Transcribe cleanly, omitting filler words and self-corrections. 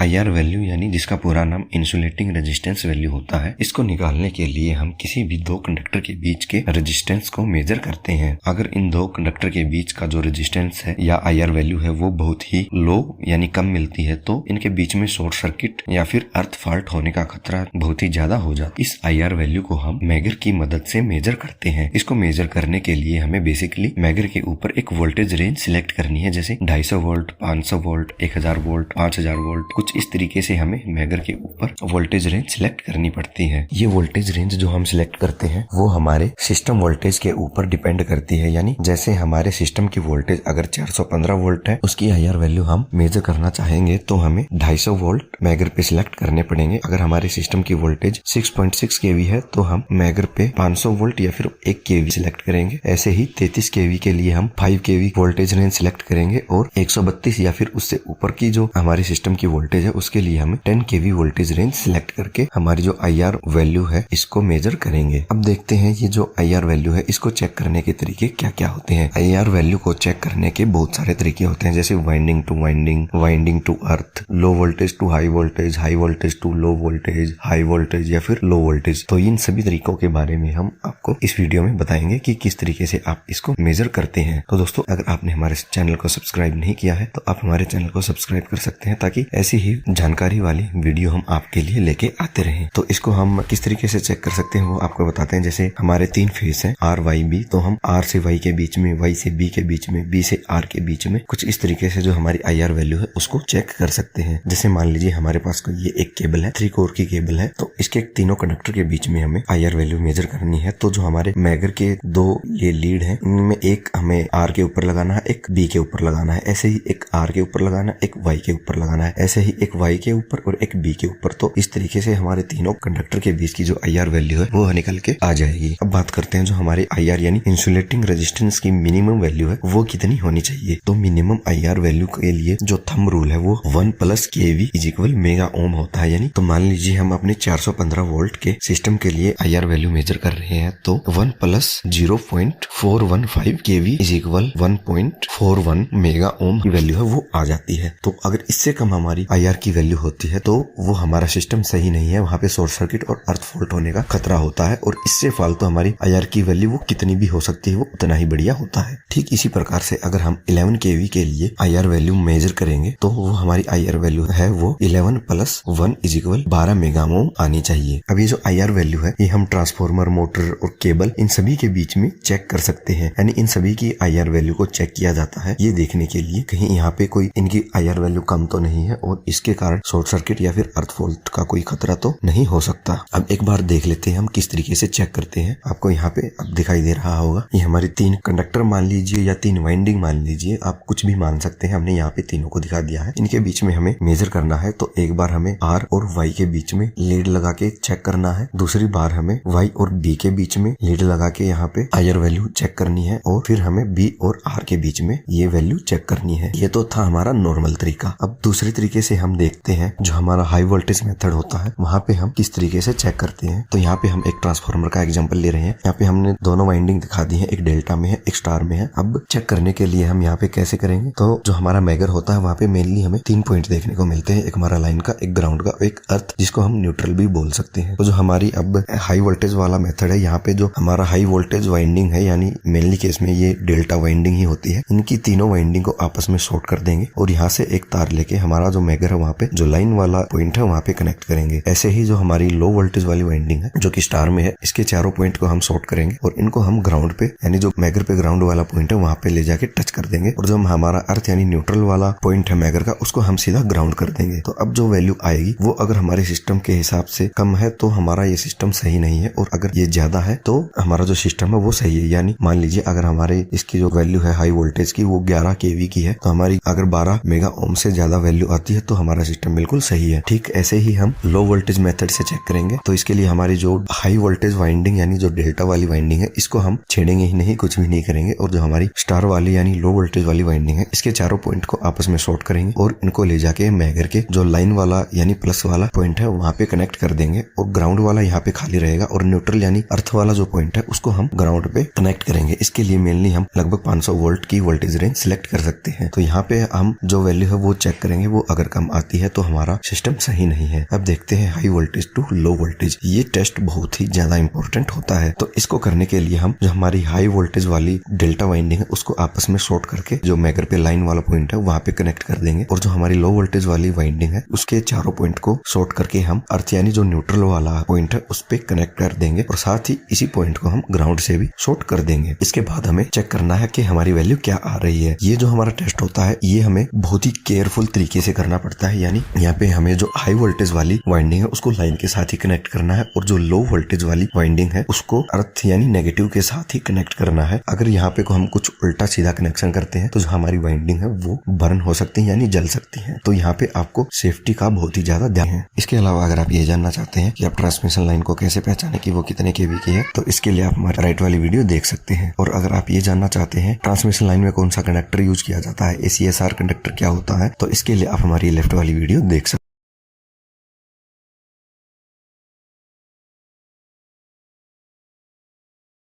IR value यानी जिसका पूरा नाम इंसुलेटिंग रेजिस्टेंस वैल्यू होता है, इसको निकालने के लिए हम किसी भी दो कंडक्टर के बीच के रेजिस्टेंस को मेजर करते हैं। अगर इन दो कंडक्टर के बीच का जो रेजिस्टेंस है या IR वैल्यू है वो बहुत ही लो यानी कम मिलती है तो इनके बीच में शॉर्ट सर्किट या फिर अर्थ फॉल्ट होने का खतरा बहुत ही ज्यादा हो जाता है। इस IR वैल्यू को हम मैगर की मदद से मेजर करते हैं। इसको मेजर करने के लिए हमें बेसिकली मैगर के ऊपर एक वोल्टेज रेंज सिलेक्ट करनी है, जैसे 250 वोल्ट, 500 वोल्ट, 1000 वोल्ट, 5000 वोल्ट, कुछ इस तरीके से हमें मैगर के ऊपर वोल्टेज रेंज सिलेक्ट करनी पड़ती है। ये वोल्टेज रेंज जो हम सिलेक्ट करते हैं वो हमारे सिस्टम वोल्टेज के ऊपर डिपेंड करती है। यानी जैसे हमारे सिस्टम की वोल्टेज अगर 415 वोल्ट है, उसकी IR वैल्यू हम मेजर करना चाहेंगे तो हमें 250 वोल्ट मैगर पे सिलेक्ट करने पड़ेंगे। अगर हमारे सिस्टम की वोल्टेज 6.6 kV है तो हम मैगर पे 500 वोल्ट या फिर 1 kV सिलेक्ट करेंगे। ऐसे ही 33 kV के लिए हम 5 kV वोल्टेज रेंज सिलेक्ट करेंगे और 132 या फिर उससे ऊपर की जो हमारी सिस्टम की वोल्टेज है उसके लिए हमें 10 kV वोल्टेज रेंज सिलेक्ट करके हमारी जो IR वैल्यू है इसको मेजर करेंगे। अब देखते हैं ये जो IR वैल्यू है इसको चेक करने के तरीके क्या क्या होते हैं। IR वैल्यू को चेक करने के बहुत सारे तरीके होते हैं, जैसे winding to winding, winding to earth, low voltage to high voltage, high voltage to low voltage, high voltage या फिर लो वोल्टेज। तो इन सभी तरीकों के बारे में हम आपको इस वीडियो में बताएंगे कि किस तरीके से आप इसको मेजर करते हैं। तो दोस्तों, अगर आपने हमारे चैनल को सब्सक्राइब नहीं किया है तो आप हमारे चैनल को सब्सक्राइब कर सकते हैं ताकि ऐसी ही जानकारी वाली वीडियो हम आपके लिए लेके आते रहें। तो इसको हम किस तरीके से चेक कर सकते हैं वो आपको बताते हैं। जैसे हमारे 3 फेस हैं R, Y, B, तो हम R से Y के बीच में, Y से B के बीच में, B से R के बीच में कुछ इस तरीके से जो हमारी IR वैल्यू है उसको चेक कर सकते हैं। जैसे मान लीजिए हमारे पास कोई ये एक केबल है, 3 कोर की केबल है, तो इसके तीनों कंडक्टर के बीच में हमें IR वैल्यू मेजर करनी है। तो जो हमारे मैगर के 2 ये लीड है, इनमें एक हमें R के ऊपर लगाना है, एक B के ऊपर लगाना है, ऐसे ही एक R के ऊपर लगाना है, एक Y के ऊपर लगाना है, ऐसे ही एक Y के ऊपर और एक B के ऊपर। तो इस तरीके से हमारे तीनों कंडक्टर के बीच की जो IR वैल्यू है वो निकल के आ जाएगी। अब बात करते हैं जो हमारे IR यानी इंसुलेटिंग रेजिस्टेंस की मिनिमम वैल्यू है वो कितनी होनी चाहिए। तो मिनिमम IR वैल्यू के लिए जो थंब रूल है वो 1 + kV = मेगा ओम होता है। यानी तो मान लीजिए हम अपने 415 वोल्ट के सिस्टम के लिए IR वैल्यू मेजर कर रहे हैं तो 1 + 0.415 kV = 1.41 मेगा ओम की वैल्यू है वो आ जाती है। तो अगर इससे कम हमारी IR की वैल्यू होती है तो वो हमारा सिस्टम सही नहीं है, वहाँ पे शॉर्ट सर्किट और अर्थ फॉल्ट होने का खतरा होता है और इससे फालतू हमारी IR की वैल्यू वो कितनी भी हो सकती है वो उतना ही बढ़िया होता है। ठीक इसी प्रकार से अगर हम 11 kV के लिए IR वैल्यू मेजर करेंगे तो वो हमारी IR वैल्यू है वो 11 + 1 = 12 मेगा ओम आनी चाहिए। अब ये जो IR वैल्यू है ये हम ट्रांसफार्मर, मोटर और केबल इन सभी के बीच में चेक कर सकते हैं। यानी इन सभी की IR वैल्यू को चेक किया जाता है ये देखने के लिए कहीं यहाँ पे कोई इनकी IR वैल्यू कम तो नहीं है और इसके कारण शॉर्ट सर्किट या फिर अर्थ फॉल्ट का कोई खतरा तो नहीं हो सकता। अब एक बार देख लेते हैं हम किस तरीके से चेक करते हैं। आपको यहाँ पे अब दिखाई दे रहा होगा ये हमारी 3 कंडक्टर मान लीजिए या 3 वाइंडिंग मान लीजिए, आप कुछ भी मान सकते हैं। हमने यहाँ पे तीनों को दिखा दिया है। इनके बीच में हमें मेजर करना है तो एक बार हमें R और Y के बीच में लीड लगा के चेक करना है, दूसरी बार हमें Y और B के बीच में लीड लगा के यहाँ पे IR वैल्यू चेक करनी है और फिर हमें B और R के बीच में ये वैल्यू चेक करनी है। ये तो था हमारा नॉर्मल तरीका। अब दूसरे तरीके से हम देखते हैं जो हमारा हाई वोल्टेज मेथड होता है वहाँ पे हम किस तरीके से चेक करते हैं। तो यहाँ पे हम एक ट्रांसफार्मर का एग्जांपल ले रहे हैं। यहाँ पे हमने दोनों वाइंडिंग दिखा दी है, एक डेल्टा में है एक स्टार में है। अब चेक करने के लिए हम यहाँ पे कैसे करेंगे, तो जो हमारा मैगर होता है वहाँ पे मेनली हमें 3 पॉइंट देखने को मिलते हैं, एक हमारा लाइन का, एक ग्राउंड का, एक अर्थ जिसको हम न्यूट्रल भी बोल सकते हैं। तो जो हमारी अब हाई वोल्टेज वाला मेथड है, यहाँ पे जो हमारा हाई वोल्टेज वाइंडिंग है यानी मेनली केस में ये डेल्टा वाइंडिंग ही होती है, इनकी तीनों वाइंडिंग को आपस में शॉर्ट कर देंगे और यहाँ से एक तार लेके हमारा जो मैगर है वहाँ पे जो लाइन वाला पॉइंट है वहाँ पे कनेक्ट करेंगे। ऐसे ही जो हमारी लो वोल्टेज वाली वाइंडिंग है जो कि स्टार में है, इसके चारों पॉइंट को हम शॉर्ट करेंगे और इनको हम ग्राउंड पे यानी जो मैगर पे ग्राउंड वाला पॉइंट है वहाँ पे ले जाके टच कर देंगे और जो हमारा अर्थ यानी न्यूट्रल वाला पॉइंट है मैगर का उसको हम सीधा ग्राउंड कर देंगे। तो अब जो वैल्यू आएगी वो अगर हमारे सिस्टम के हिसाब से कम है तो हमारा ये सिस्टम सही नहीं है और अगर ये ज्यादा है तो हमारा जो सिस्टम है वो सही है। यानी मान लीजिए अगर हमारे इसकी जो वैल्यू है हाई वोल्टेज की वो 11 kV की है तो हमारी अगर 12 मेगा ओम से ज्यादा वैल्यू आती है तो हमारा सिस्टम बिल्कुल सही है। ठीक ऐसे ही हम लो वोल्टेज मेथड से चेक करेंगे। तो इसके लिए हमारी जो हाई वोल्टेज वाइंडिंग यानी जो डेल्टा वाली वाइंडिंग है इसको हम छेड़ेंगे ही नहीं, कुछ भी नहीं करेंगे और जो हमारी स्टार वाली यानी लो वोल्टेज वाली वाइंडिंग है इसके चारों पॉइंट को आपस में शॉर्ट करेंगे और इनको ले जाके मैगर के जो लाइन वाला यानी प्लस वाला पॉइंट है वहाँ पे कनेक्ट कर देंगे और ग्राउंड वाला यहाँ पे खाली रहेगा और न्यूट्रल यानी अर्थ वाला जो पॉइंट है उसको हम ग्राउंड पे कनेक्ट करेंगे। इसके लिए मेनली हम लगभग 500 वोल्ट की वोल्टेज रेंज सिलेक्ट कर सकते हैं। तो यहाँ पे हम जो वैल्यू है वो चेक करेंगे, वो अगर कम आती है तो हमारा सिस्टम सही नहीं है। अब देखते हैं high voltage to low voltage. ये टेस्ट बहुत ही ज्यादा इंपॉर्टेंट होता है। तो इसको करने के लिए हम जो हमारी हाई वोल्टेज वाली डेल्टा वाइंडिंग है उसको आपस में शॉर्ट करके जो मेगर पे लाइन वाला पॉइंट है वहां पे कनेक्ट कर देंगे, और जो हमारी लो वोल्टेज वाली वाइंडिंग है उसके चारों पॉइंट को शॉर्ट करके हम अर्थ यानी जो न्यूट्रल वाला पॉइंट है उस पे कनेक्ट कर देंगे, और साथ ही इसी पॉइंट को हम ग्राउंड से भी शॉर्ट कर देंगे। इसके बाद हमें चेक करना है कि हमारी वैल्यू क्या आ रही है। ये जो हमारा टेस्ट होता है ये हमें बहुत ही केयरफुल तरीके से करना पड़ता है। यानी यहाँ पे हमें जो हाई वोल्टेज वाली वाइंडिंग है उसको लाइन के साथ ही कनेक्ट करना है, और जो लो वोल्टेज वाली वाइंडिंग है उसको अर्थ यानी नेगेटिव के साथ ही कनेक्ट करना है। अगर यहाँ पे को हम कुछ उल्टा सीधा कनेक्शन करते हैं तो जो हमारी वाइंडिंग है वो बर्न हो सकती है यानी जल सकती है। तो यहाँ पे आपको सेफ्टी का बहुत ही ज्यादा ध्यान है। इसके अलावा अगर आप ये जानना चाहते हैं कि आप ट्रांसमिशन लाइन को कैसे पहचाने कि वो कितने केवी की है, तो इसके लिए आप हमारे राइट वाली वीडियो देख सकते हैं। और अगर आप ये जानना चाहते हैं ट्रांसमिशन लाइन में कौन सा कंडक्टर यूज किया जाता है, ACSR कंडक्टर क्या होता है, तो इसके लिए आप हमारी लेफ्ट वाली वीडियो देख सकते हैं।